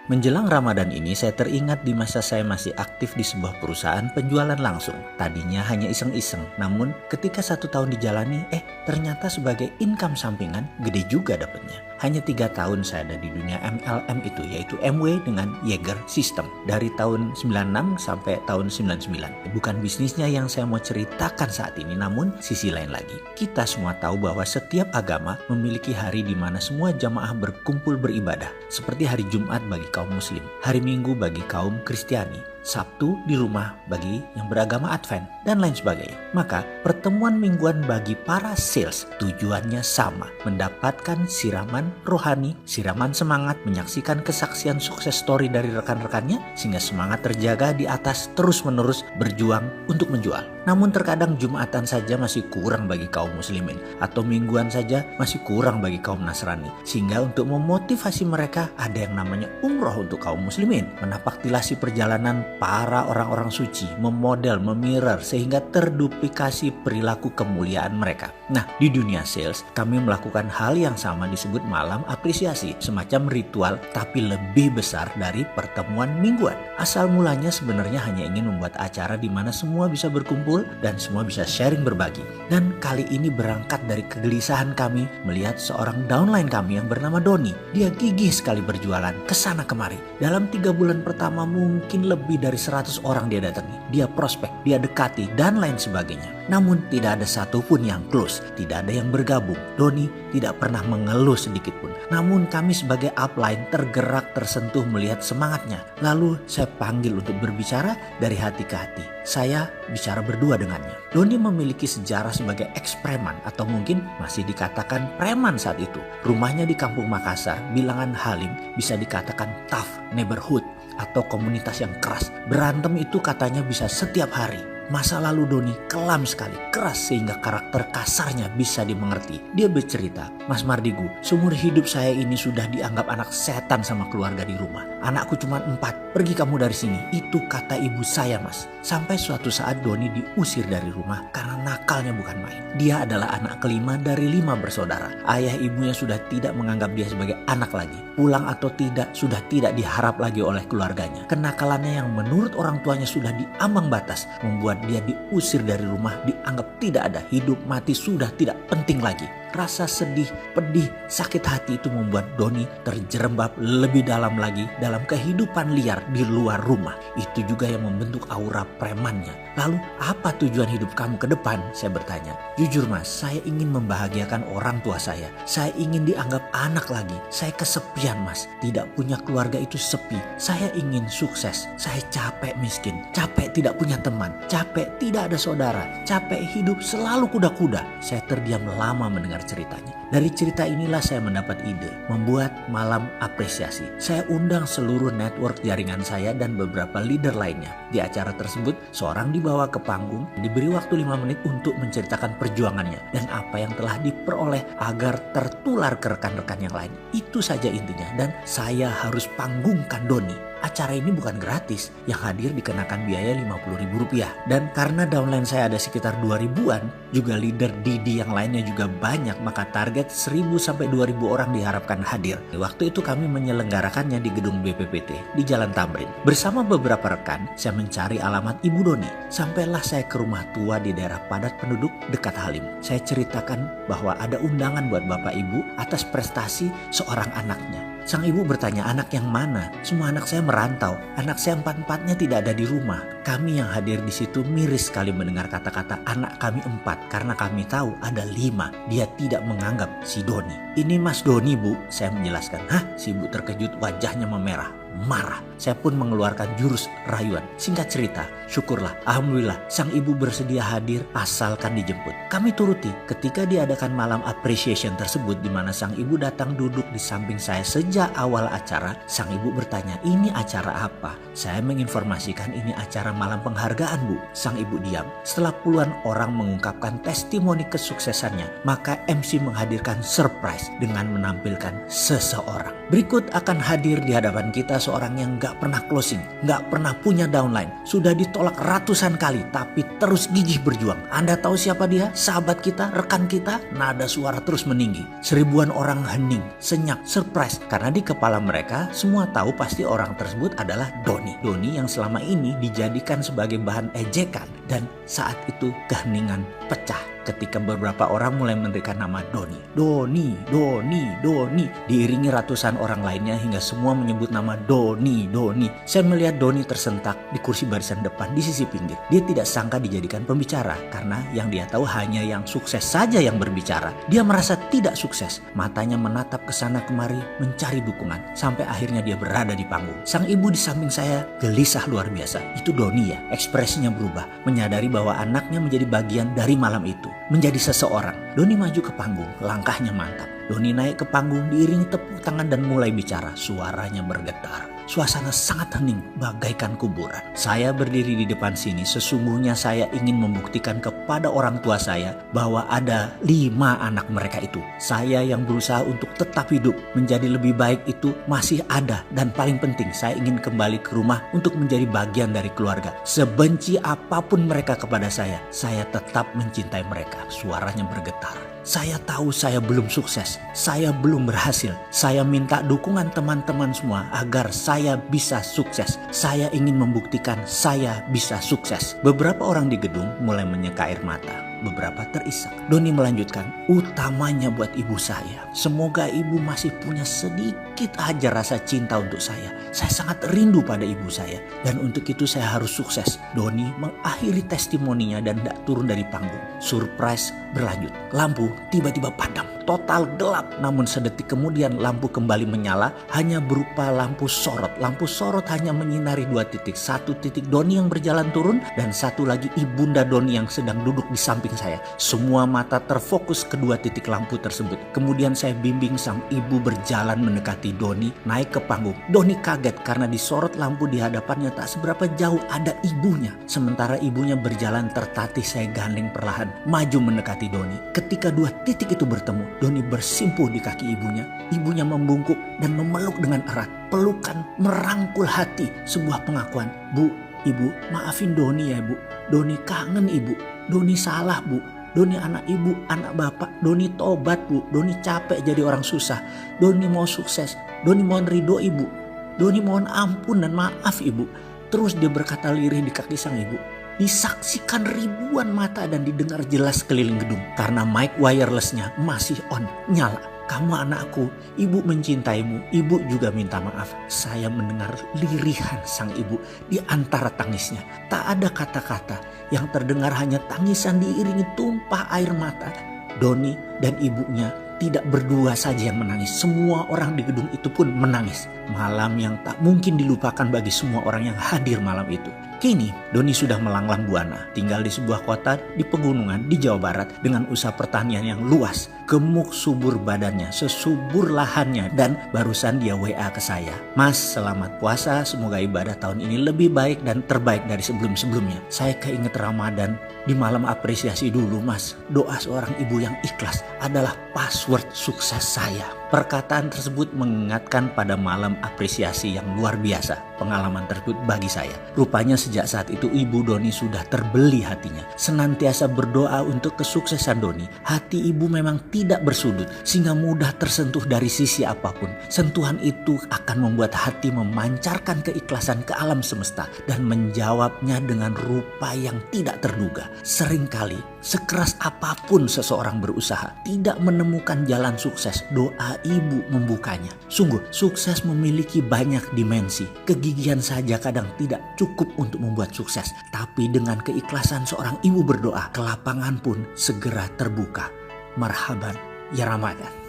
Menjelang Ramadan ini saya teringat di masa saya masih aktif di sebuah perusahaan penjualan langsung. Tadinya hanya iseng-iseng, namun ketika 1 tahun dijalani, ternyata sebagai income sampingan gede juga dapatnya. Hanya 3 tahun saya ada di dunia MLM itu, yaitu MW dengan Jaeger System. Dari tahun 96 sampai tahun 99. Bukan bisnisnya yang saya mau ceritakan saat ini, namun sisi lain lagi. Kita semua tahu bahwa setiap agama memiliki hari di mana semua jamaah berkumpul beribadah. Seperti hari Jumat bagi kaum Muslim, hari Minggu bagi kaum Kristiani, Sabtu di rumah bagi yang beragama Advent, dan lain sebagainya. Maka pertemuan mingguan bagi para sales tujuannya sama, mendapatkan siraman rohani, siraman semangat, menyaksikan kesaksian sukses story dari rekan-rekannya, sehingga semangat terjaga di atas terus-menerus berjuang untuk menjual. Namun terkadang Jumatan saja masih kurang bagi kaum muslimin, atau mingguan saja masih kurang bagi kaum Nasrani, sehingga untuk memotivasi mereka ada yang namanya umroh untuk kaum muslimin, menapaktilasi perjalanan para orang-orang suci, memodel, memirror, sehingga terduplikasi perilaku kemuliaan mereka. Nah, di dunia sales kami melakukan hal yang sama disebut malam apresiasi, semacam ritual tapi lebih besar dari pertemuan mingguan. Asal mulanya sebenarnya hanya ingin membuat acara di mana semua bisa berkumpul dan semua bisa sharing berbagi. Dan kali ini berangkat dari kegelisahan kami melihat seorang downline kami yang bernama Doni. Dia gigih sekali berjualan kesana kemari. Dalam 3 bulan pertama mungkin lebih dari 100 orang dia datangi. Dia prospek, dia dekati, dan lain sebagainya. Namun tidak ada satupun yang close, tidak ada yang bergabung. Doni tidak pernah mengeluh sedikit pun. Namun kami sebagai upline tergerak, tersentuh melihat semangatnya. Lalu saya panggil untuk berbicara dari hati ke hati. Saya bicara berdua dengannya. Doni memiliki sejarah sebagai ex-preman, atau mungkin masih dikatakan preman saat itu. Rumahnya di Kampung Makassar, bilangan Halim, bisa dikatakan tough neighborhood atau komunitas yang keras. Berantem itu katanya bisa setiap hari. Masa lalu Doni kelam sekali, keras sehingga karakter kasarnya bisa dimengerti. Dia bercerita, "Mas Mardigu, seumur hidup saya ini sudah dianggap anak setan sama keluarga di rumah. Anakku cuma 4, pergi kamu dari sini." Itu kata ibu saya, Mas. Sampai suatu saat Doni diusir dari rumah karena nakalnya bukan main. Dia adalah anak kelima dari 5 bersaudara. Ayah ibunya sudah tidak menganggap dia sebagai anak lagi. Pulang atau tidak sudah tidak diharap lagi oleh keluarganya. Kenakalannya yang menurut orang tuanya sudah diambang batas membuat dia diusir dari rumah, dianggap tidak ada, hidup mati sudah tidak penting lagi. Rasa sedih, pedih, sakit hati itu membuat Doni terjerembab lebih dalam lagi dalam kehidupan liar di luar rumah. Itu juga yang membentuk aura premannya. Lalu apa tujuan hidup kamu ke depan? Saya bertanya. Jujur Mas, saya ingin membahagiakan orang tua saya. Saya ingin dianggap anak lagi. Saya kesepian Mas, tidak punya keluarga itu sepi. Saya ingin sukses. Saya capek miskin, capek tidak punya teman, capek tidak ada saudara, capek hidup selalu kuda-kuda. Saya terdiam lama mendengar ceritanya. Dari cerita inilah saya mendapat ide membuat malam apresiasi. Saya undang seluruh network jaringan saya dan beberapa leader lainnya. Di acara tersebut seorang dibawa ke panggung, diberi waktu 5 menit untuk menceritakan perjuangannya dan apa yang telah diperoleh agar tertular ke rekan-rekan yang lain. Itu saja intinya, dan saya harus panggungkan Doni. Acara ini bukan gratis, yang hadir dikenakan biaya Rp50.000. Dan karena downline saya ada sekitar 2000-an, juga leader Didi yang lainnya juga banyak, maka target 1000 sampai 2000 orang diharapkan hadir. Waktu itu kami menyelenggarakannya di gedung BPPT di Jalan Tamrin. Bersama beberapa rekan, saya mencari alamat Ibu Doni. Sampailah saya ke rumah tua di daerah padat penduduk dekat Halim. Saya ceritakan bahwa ada undangan buat Bapak Ibu atas prestasi seorang anaknya. Sang ibu bertanya, anak yang mana? Semua anak saya merantau. Anak saya 4-4-nya tidak ada di rumah. Kami yang hadir di situ miris sekali mendengar kata-kata anak kami 4, karena kami tahu ada 5. Dia tidak menganggap si Doni. Ini Mas Doni Bu, saya menjelaskan. Hah? Si ibu terkejut, wajahnya memerah, marah. Saya pun mengeluarkan jurus rayuan. Singkat cerita, syukurlah, alhamdulillah sang ibu bersedia hadir asalkan dijemput. Kami turuti. Ketika diadakan malam appreciation tersebut, di mana sang ibu datang duduk di samping saya sejak awal acara, sang ibu bertanya, ini acara apa? Saya menginformasikan ini acara malam penghargaan, Bu. Sang ibu diam. Setelah puluhan orang mengungkapkan testimoni kesuksesannya, maka MC menghadirkan surprise dengan menampilkan seseorang. Berikut akan hadir di hadapan kita seorang yang gak pernah closing, gak pernah punya downline. Sudah ditolak ratusan kali, tapi terus gigih berjuang. Anda tahu siapa dia? Sahabat kita, rekan kita? Nada suara terus meninggi. Seribuan orang hening, senyap, surprise. Karena di kepala mereka semua tahu pasti orang tersebut adalah Doni. Doni yang selama ini dijadikan sebagai bahan ejekan. Dan saat itu keheningan pecah ketika beberapa orang mulai memberikan nama Doni. Doni, Doni, Doni. Diiringi ratusan orang lainnya hingga semua menyebut nama Doni, Doni. Saya melihat Doni tersentak di kursi barisan depan di sisi pinggir. Dia tidak sangka dijadikan pembicara karena yang dia tahu hanya yang sukses saja yang berbicara. Dia merasa tidak sukses. Matanya menatap ke sana kemari mencari dukungan. Sampai akhirnya dia berada di panggung. Sang ibu di samping saya gelisah luar biasa. Itu Doni ya, ekspresinya berubah. Menyadari bahwa anaknya menjadi bagian dari malam itu. Menjadi seseorang. Doni maju ke panggung, langkahnya mantap. Doni naik ke panggung diiringi tepuk tangan dan mulai bicara. Suaranya bergetar. Suasana sangat hening bagaikan kuburan. Saya berdiri di depan sini. Sesungguhnya saya ingin membuktikan kepada orang tua saya bahwa ada 5 anak mereka itu. Saya yang berusaha untuk tetap hidup menjadi lebih baik itu masih ada. Dan paling penting saya ingin kembali ke rumah untuk menjadi bagian dari keluarga. Sebenci apapun mereka kepada saya tetap mencintai mereka. Suaranya bergetar. Saya tahu saya belum sukses, saya belum berhasil. Saya minta dukungan teman-teman semua agar saya bisa sukses. Saya ingin membuktikan saya bisa sukses. Beberapa orang di gedung mulai menyeka air mata. Beberapa terisak. Doni melanjutkan, utamanya buat ibu saya. Semoga ibu masih punya sedikit aja rasa cinta untuk saya. Saya sangat rindu pada ibu saya. Dan untuk itu saya harus sukses. Doni mengakhiri testimoninya dan tidak turun dari panggung. Surprise berlanjut. Lampu tiba-tiba padam. Total gelap. Namun sedetik kemudian lampu kembali menyala. Hanya berupa lampu sorot. Lampu sorot hanya menyinari 2 titik. 1 titik Doni yang berjalan turun. Dan 1 lagi ibunda Doni yang sedang duduk di samping saya. Semua mata terfokus ke 2 titik lampu tersebut. Kemudian saya bimbing sang ibu berjalan mendekati Doni naik ke panggung. Doni kaget karena disorot lampu di hadapannya tak seberapa jauh ada ibunya. Sementara ibunya berjalan tertatih, saya gandeng perlahan maju mendekati Doni. Ketika 2 titik itu bertemu, Doni bersimpuh di kaki ibunya. Ibunya membungkuk dan memeluk dengan erat. Pelukan merangkul hati. Sebuah pengakuan, Bu, Ibu, maafin Doni ya Bu. Doni kangen Ibu. Doni salah Bu. Doni anak ibu, anak bapak. Doni tobat Bu. Doni capek jadi orang susah. Doni mau sukses. Doni mohon ridho Ibu. Doni mohon ampun dan maaf Ibu. Terus dia berkata lirih di kaki sang ibu. Disaksikan ribuan mata dan didengar jelas keliling gedung. Karena mic wirelessnya masih on, nyala. Kamu anakku, ibu mencintaimu, ibu juga minta maaf. Saya mendengar lirihan sang ibu di antara tangisnya. Tak ada kata-kata, yang terdengar hanya tangisan diiringi tumpah air mata. Doni dan ibunya tidak berdua saja yang menangis. Semua orang di gedung itu pun menangis. Malam yang tak mungkin dilupakan bagi semua orang yang hadir malam itu. Kini Doni sudah melanglang buana, tinggal di sebuah kota di pegunungan di Jawa Barat dengan usaha pertanian yang luas. Gemuk subur badannya, sesubur lahannya, dan barusan dia WA ke saya. Mas, selamat puasa, semoga ibadah tahun ini lebih baik dan terbaik dari sebelum-sebelumnya. Saya keinget Ramadan, di malam apresiasi dulu Mas. Doa seorang ibu yang ikhlas adalah password sukses saya. Perkataan tersebut mengingatkan pada malam apresiasi yang luar biasa. Pengalaman tersebut bagi saya. Rupanya sejak saat itu ibu Doni sudah terbeli hatinya. Senantiasa berdoa untuk kesuksesan Doni. Hati ibu memang tidak bersudut sehingga mudah tersentuh dari sisi apapun. Sentuhan itu akan membuat hati memancarkan keikhlasan ke alam semesta dan menjawabnya dengan rupa yang tidak terduga. Seringkali sekeras apapun seseorang berusaha tidak menemukan jalan sukses, doa ibu membukanya. Sungguh, sukses memiliki banyak dimensi. Kegigihan saja kadang tidak cukup untuk membuat sukses. Tapi dengan keikhlasan seorang ibu berdoa, kelapangan pun segera terbuka. Marhaban ya Ramadan.